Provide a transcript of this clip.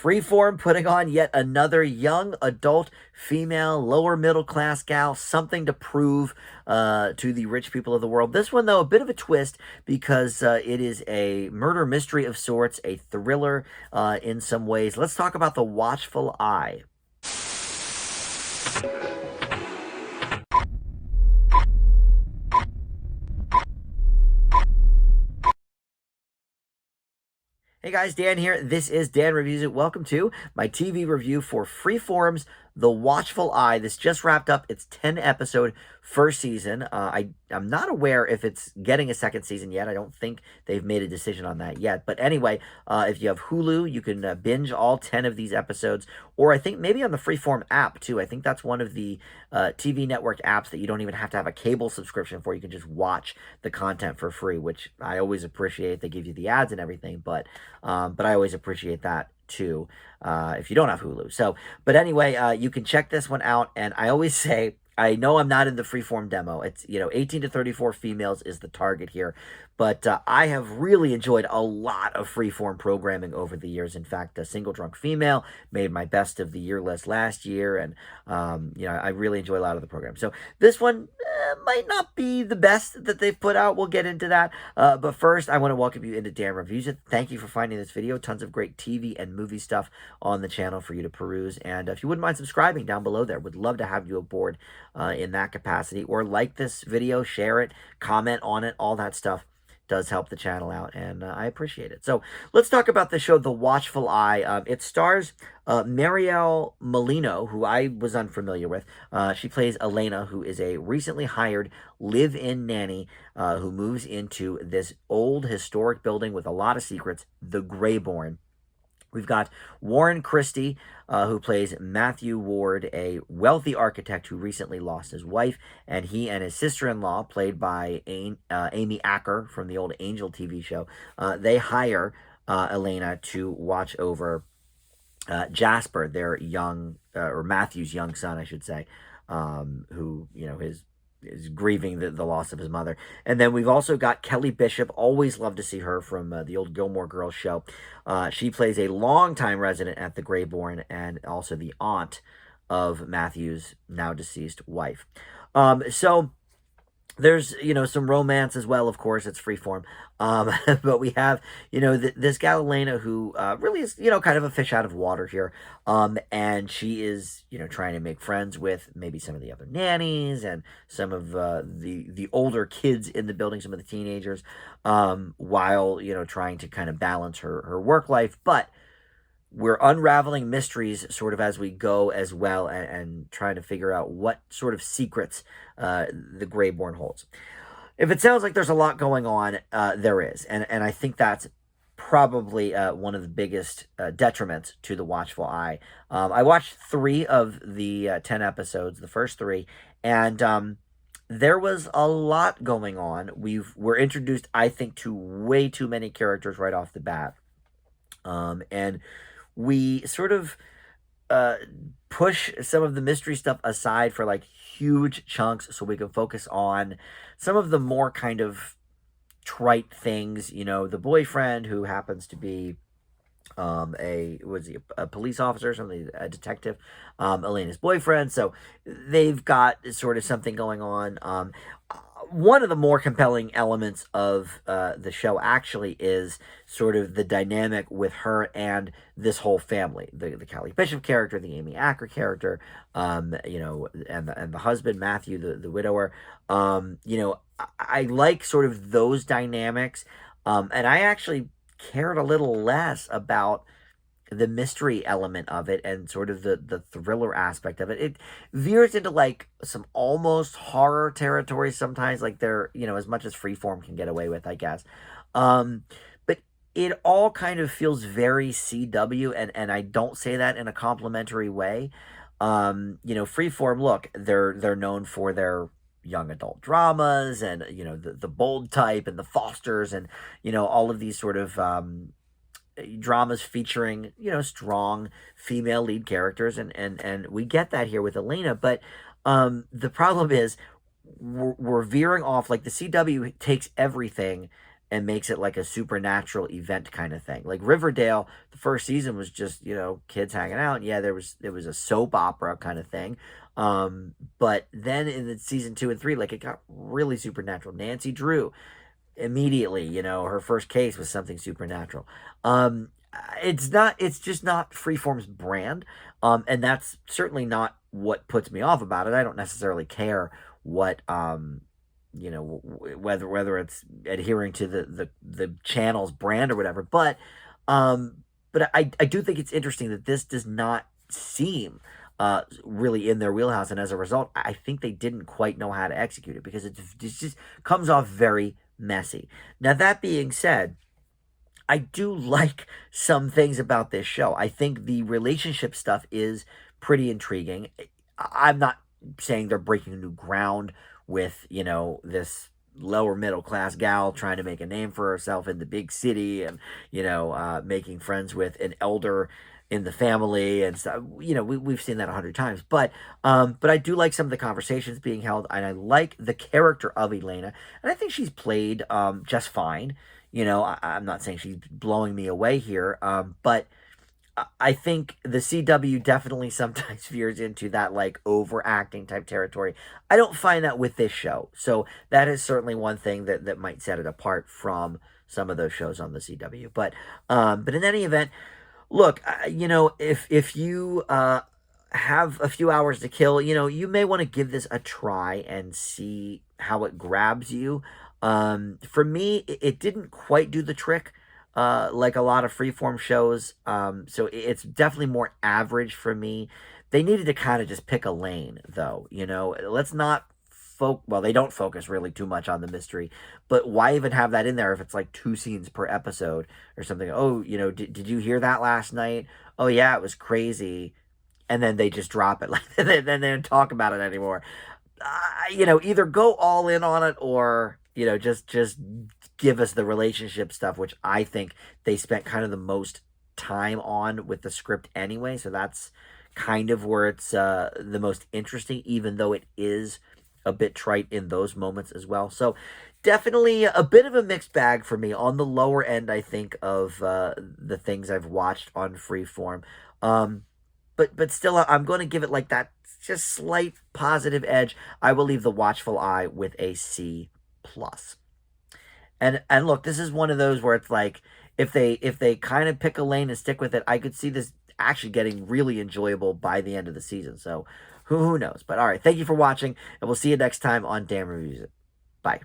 Freeform putting on yet another young adult female lower middle class gal, something to prove to the rich people of the world. This one, though, a bit of a twist because it is a murder mystery of sorts, a thriller in some ways. Let's talk about The Watchful Eye. Hey guys, Dan here. This is Dan Reviews It. Welcome to my TV review for Freeform's The Watchful Eye. This just wrapped up its 10-episode first season. I'm not aware if it's getting a second season yet. I don't think they've made a decision on that yet. But anyway, if you have Hulu, you can binge all 10 of these episodes. Or I think maybe on the Freeform app, too. I think that's one of the TV network apps that you don't even have to have a cable subscription for. You can just watch the content for free, which I always appreciate. They give you the ads and everything, but I always appreciate that too if you don't have Hulu. So, but anyway, you can check this one out. And I always say, I know I'm not in the Freeform demo. It's, 18 to 34 females is the target here. But I have really enjoyed a lot of Freeform programming over the years. In fact, a Single Drunk Female made my best of the year list last year. And, I really enjoy a lot of the program. So this one might not be the best that they've put out. We'll get into that. But first, I want to welcome you into Dan Reviews It. Thank you for finding this video. Tons of great TV and movie stuff on the channel for you to peruse. And if you wouldn't mind subscribing down below there, would love to have you aboard in that capacity. Or like this video, share it, comment on it, all that stuff does help the channel out, and I appreciate it. So let's talk about the show, The Watchful Eye. It stars Marielle Molino, who I was unfamiliar with. She plays Elena, who is a recently hired live-in nanny who moves into this old historic building with a lot of secrets, the Greyborn. We've got Warren Christie, who plays Matthew Ward, a wealthy architect who recently lost his wife, and he and his sister-in-law, played by Amy Acker from the old Angel TV show, they hire Elena to watch over Jasper, their young, or Matthew's young son, I should say, who, is grieving the loss of his mother. And then we've also got Kelly Bishop. Always love to see her from the old Gilmore Girls show. She plays a longtime resident at the Greyborn and also the aunt of Matthew's now deceased wife. So there's, some romance as well, of course. It's Freeform. But we have, this gal Elena who really is, kind of a fish out of water here. And she is, trying to make friends with maybe some of the other nannies and some of the older kids in the building, some of the teenagers, while, trying to kind of balance her work life. But we're unraveling mysteries sort of as we go as well, and trying to figure out what sort of secrets the Greyborn holds. If it sounds like there's a lot going on, there is. And I think that's probably one of the biggest detriments to The Watchful Eye. I watched 3 of the 10 episodes, the first 3, and there was a lot going on. We're introduced, I think, to way too many characters right off the bat. And we sort of push some of the mystery stuff aside for like huge chunks so we can focus on some of the more kind of trite things, the boyfriend who happens to be a police officer or something, a detective, Elena's boyfriend. So they've got sort of something going on. One of the more compelling elements of the show actually is sort of the dynamic with her and this whole family, the Kelly Bishop character, the Amy Acker character, and the husband Matthew, the widower. I like sort of those dynamics, and I actually cared a little less about the mystery element of it and sort of the thriller aspect of it. It veers into like some almost horror territory sometimes, like they're, as much as Freeform can get away with, I guess. But it all kind of feels very CW, and I don't say that in a complimentary way. Freeform, look, they're known for their young adult dramas and, the bold type and the Fosters and, all of these sort of dramas featuring, strong female lead characters. And we get that here with Elena. But the problem is we're veering off. Like the CW takes everything and makes it like a supernatural event kind of thing. Like Riverdale, the first season was just, kids hanging out. Yeah, there was a soap opera kind of thing. But then in the season 2 and 3, like it got really supernatural. Nancy Drew, immediately, her first case was something supernatural. It's just not Freeform's brand. And that's certainly not what puts me off about it. I don't necessarily care what, whether it's adhering to the channel's brand or whatever. But I do think it's interesting that this does not seem really in their wheelhouse, and as a result, I think they didn't quite know how to execute it because it just comes off very messy. Now, that being said, I do like some things about this show. I think the relationship stuff is pretty intriguing. I'm not saying they're breaking new ground with, this lower middle class gal trying to make a name for herself in the big city and, making friends with an elder in the family and stuff. We've seen that 100 times, but I do like some of the conversations being held, and I like the character of Elena, and I think she's played just fine. I'm not saying she's blowing me away here, but I think the CW definitely sometimes veers into that like overacting type territory. I don't find that with this show. So that is certainly one thing that might set it apart from some of those shows on the CW. But in any event, look, if you have a few hours to kill, you may want to give this a try and see how it grabs you. For me, it didn't quite do the trick like a lot of Freeform shows. So it's definitely more average for me. They needed to kind of just pick a lane, though. Let's not well, they don't focus really too much on the mystery, but why even have that in there if it's like 2 scenes per episode or something? Oh, did you hear that last night? Oh yeah, it was crazy. And then they just drop it, like then they don't talk about it anymore. Either go all in on it or just give us the relationship stuff, which I think they spent kind of the most time on with the script anyway. So that's kind of where it's the most interesting, even though it is a bit trite in those moments as well. So definitely a bit of a mixed bag for me, on the lower end, I think, of the things I've watched on Freeform. But still, I'm going to give it like that just slight positive edge. I will leave The Watchful Eye with a C+. And look, this is one of those where it's like, if they kind of pick a lane and stick with it, I could see this actually getting really enjoyable by the end of the season. So who knows? But all right, thank you for watching, and we'll see you next time on Dan Reviews It. Bye.